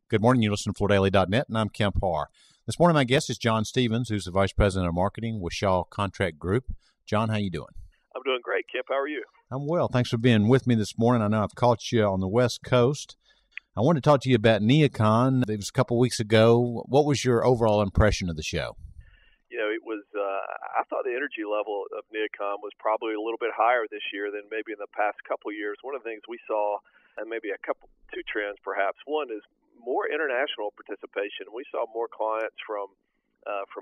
Good morning. You listen to FloorDaily.net, and I'm Kemp Harr. This morning, my guest is John Stevens, who's the Vice President of Marketing with Shaw Contract Group. John, how you doing? I'm doing great, Kemp. How are you? I'm well. Thanks for being with me this morning. I know I've caught you on the West Coast. I wanted to talk to you about NeoCon. It was a couple weeks ago. What was your overall impression of the show? You know, it was. I thought the energy level of NeoCon was probably a little bit higher this year than maybe in the past couple of years. One of the things we saw, and maybe two trends perhaps. One is more international participation. We saw more clients from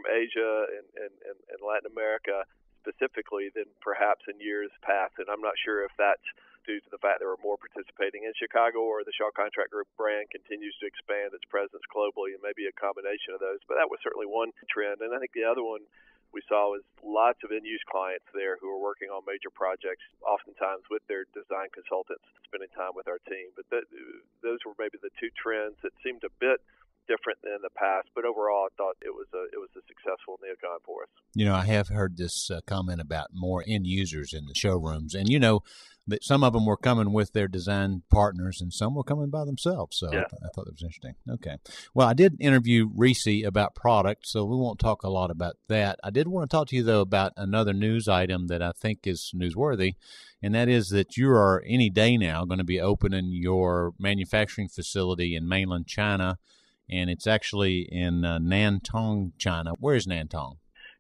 Asia and Latin America specifically than perhaps in years past. And I'm not sure if that's due to the fact there were more participating in Chicago, or the Shaw Contract Group brand continues to expand its presence globally, and maybe a combination of those. But that was certainly one trend. And I think the other one we saw was lots of end-use clients there who are working on major projects, oftentimes with their design consultants, spending time with our team. But those were maybe the two trends that seemed a bit different than in the past, but overall I thought it was a successful NeoCon for us. You know, I have heard this comment about more end users in the showrooms, and you know that some of them were coming with their design partners and some were coming by themselves. So yeah. I thought that was interesting. Okay. Well, I did interview Reese about product, so we won't talk a lot about that. I did want to talk to you, though, about another news item that I think is newsworthy, and that is that you are any day now going to be opening your manufacturing facility in mainland China, and it's actually in Nantong, China. Where is Nantong?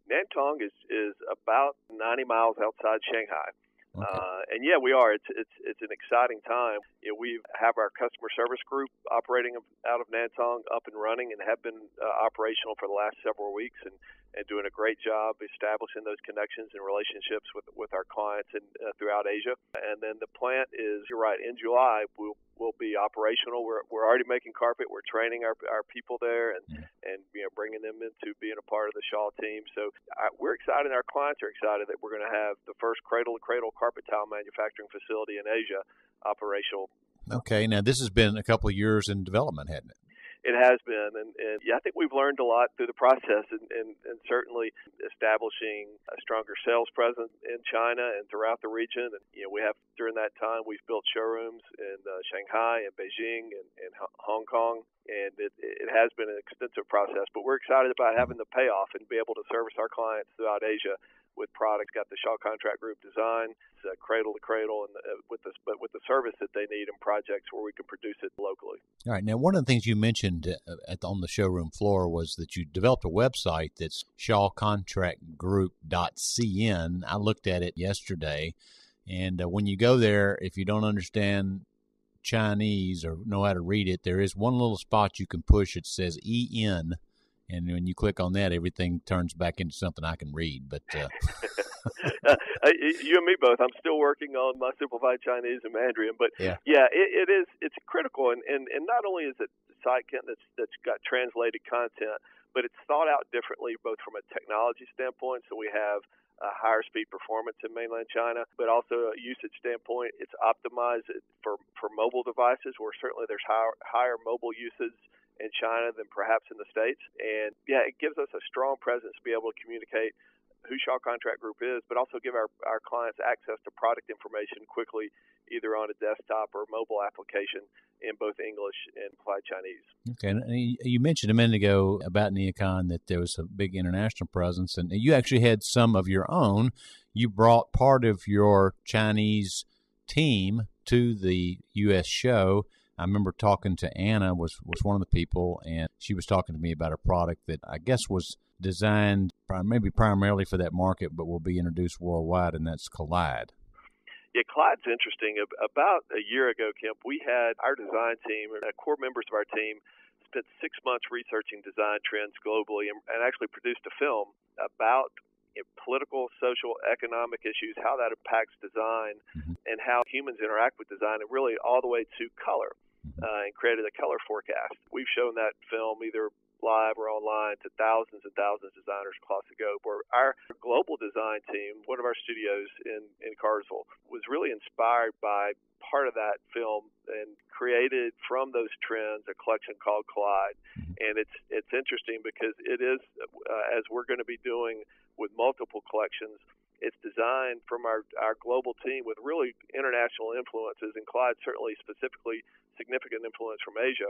Nantong is about 90 miles outside Shanghai. Okay. And yeah, we are. It's an exciting time. You know, we have our customer service group operating out of Nantong up and running, and have been operational for the last several weeks, and doing a great job establishing those connections and relationships with our clients and throughout Asia. And then the plant is, you're right, in July we'll be operational. We're already making carpet. We're training our people there, and you know, bringing them into being a part of the Shaw team. So we're excited. Our clients are excited that we're going to have the first cradle-to-cradle carpet tile manufacturing facility in Asia operational. Okay. Now, this has been a couple of years in development, hasn't it? It has been, and yeah, I think we've learned a lot through the process, and certainly establishing a stronger sales presence in China and throughout the region. And you know, we have, during that time, we've built showrooms in Shanghai and Beijing and Hong Kong, and it has been an extensive process. But we're excited about having the payoff and be able to service our clients throughout Asia with products. Got the Shaw Contract Group design, cradle to cradle, and with the service that they need in projects where we can produce it locally. All right. Now, one of the things you mentioned on the showroom floor was that you developed a website that's shawcontractgroup.cn. I looked at it yesterday, and when you go there, if you don't understand Chinese or know how to read it, there is one little spot you can push. It says EN. And when you click on that, everything turns back into something I can read. But you and me both. I'm still working on my simplified Chinese and Mandarin. But yeah, it is. It's critical, and not only is it a site that's got translated content, but it's thought out differently, both from a technology standpoint. So we have higher speed performance in mainland China, but also a usage standpoint. It's optimized for mobile devices, where certainly there's higher mobile usage in China than perhaps in the States. And yeah, it gives us a strong presence to be able to communicate who Shaw Contract Group is, but also give our clients access to product information quickly, either on a desktop or mobile application in both English and applied Chinese. Okay. And you mentioned a minute ago about NeoCon that there was a big international presence, and you actually had some of your own. You brought part of your Chinese team to the U.S. show. I remember talking to Anna, was one of the people, and she was talking to me about a product that I guess was designed maybe primarily for that market, but will be introduced worldwide, and that's Collide. Yeah, Collide's interesting. About a year ago, Kemp, we had our design team, core members of our team, spent 6 months researching design trends globally, and actually produced a film about political, social, economic issues, how that impacts design, and how humans interact with design, and really all the way to color, and created a color forecast. We've shown that film either live or online to thousands and thousands of designers across the globe, where our global design team, one of our studios in Carsville, was really inspired by part of that film and created from those trends a collection called Collide. And it's interesting because it is, as we're going to be doing with multiple collections, it's designed from our global team with really international influences, and Collide certainly specifically significant influence from Asia.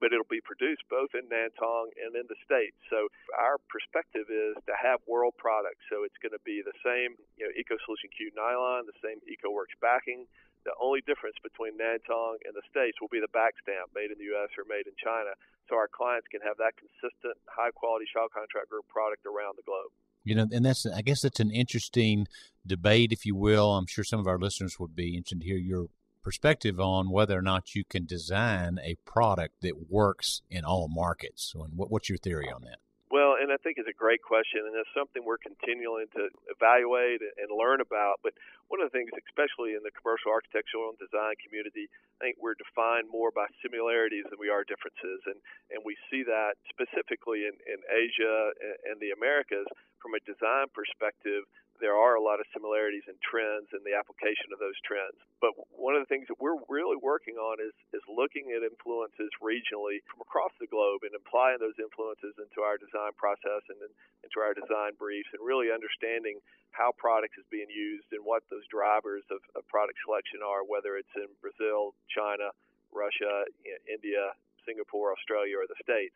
but it'll be produced both in Nantong and in the States. So our perspective is to have world products. So it's going to be the same, EcoSolution Q nylon, the same EcoWorks backing. The only difference between Nantong and the States will be the back stamp, made in the U.S. or made in China, so our clients can have that consistent, high-quality Shaw Contract Group product around the globe. And I guess that's an interesting debate, if you will. I'm sure some of our listeners would be interested to hear your perspective on whether or not you can design a product that works in all markets. What's your theory on that? Well, and I think it's a great question, and it's something we're continuing to evaluate and learn about. But one of the things, especially in the commercial architectural and design community, I think we're defined more by similarities than we are differences. And we see that specifically in Asia and the Americas. From a design perspective, there are a lot of similarities in trends and the application of those trends. But one of the things that we're really working on is looking at influences regionally from across the globe and applying those influences into our design process and into our design briefs, and really understanding how product is being used and what those drivers of product selection are, whether it's in Brazil, China, Russia, India, Singapore, Australia, or the States,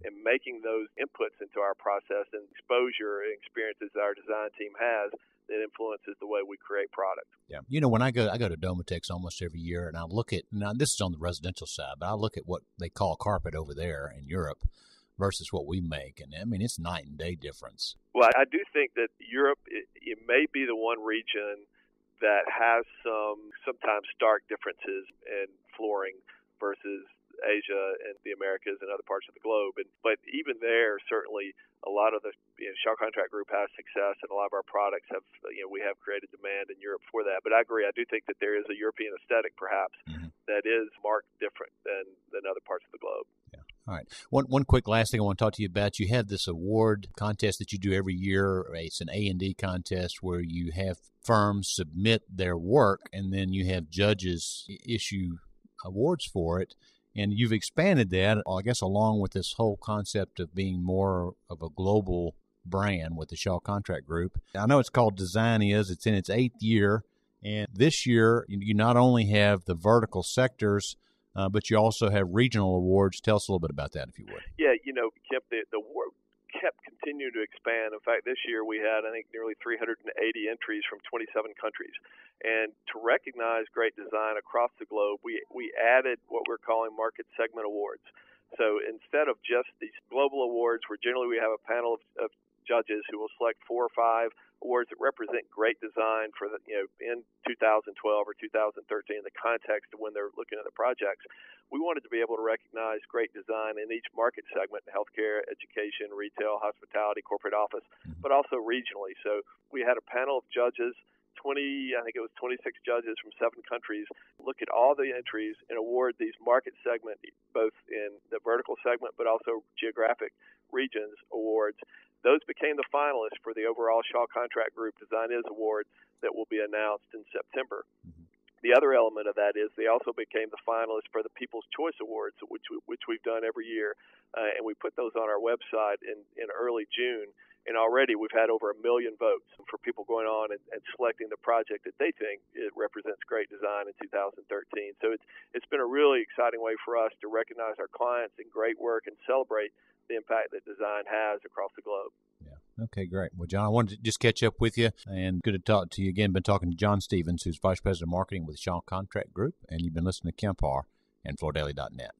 and making those inputs into our process and exposure and experiences that our design team has that influences the way we create product. Yeah. When I go to Domatex almost every year, and I look at, now this is on the residential side, but I look at what they call carpet over there in Europe versus what we make. And I mean, it's night and day difference. Well, I do think that Europe, it may be the one region that has sometimes stark differences in flooring versus Asia and the Americas and other parts of the globe. But even there, certainly a lot of the Shaw Contract Group has success, and a lot of our products have, we have created demand in Europe for that. But I agree, I do think that there is a European aesthetic perhaps that is marked different than other parts of the globe. Yeah. All right. One quick last thing I want to talk to you about. You have this award contest that you do every year. It's an A&D contest where you have firms submit their work, and then you have judges issue awards for it. And you've expanded that, I guess, along with this whole concept of being more of a global brand with the Shaw Contract Group. I know it's called Design Is. It's in its 8th year. And this year, you not only have the vertical sectors, but you also have regional awards. Tell us a little bit about that, if you would. Yeah, Kemp, the award kept continuing to expand. In fact, this year we had, I think, nearly 380 entries from 27 countries. And to recognize great design across the globe, we added what we're calling market segment awards. So instead of just these global awards, where generally we have a panel of judges who will select 4 or 5 awards that represent great design for in 2012 or 2013 in the context of when they're looking at the projects, we wanted to be able to recognize great design in each market segment: healthcare, education, retail, hospitality, corporate office, but also regionally. So we had a panel of judges, 26 judges from 7 countries, look at all the entries and award these market segment, both in the vertical segment but also geographic regions awards. Those became the finalists for the overall Shaw Contract Group Design Is Award that will be announced in September. The other element of that is they also became the finalists for the People's Choice Awards, which we've done every year, and we put those on our website in early June. And already we've had over 1 million votes for people going on and selecting the project that they think it represents great design in 2013. So it's been a really exciting way for us to recognize our clients and great work and celebrate the impact that design has across the globe. Yeah. Okay, great. Well, John, I wanted to just catch up with you, and good to talk to you again. Been talking to John Stevens, who's Vice President of Marketing with Shaw Contract Group, and you've been listening to Kemp, Harr, and FloorDaily.net.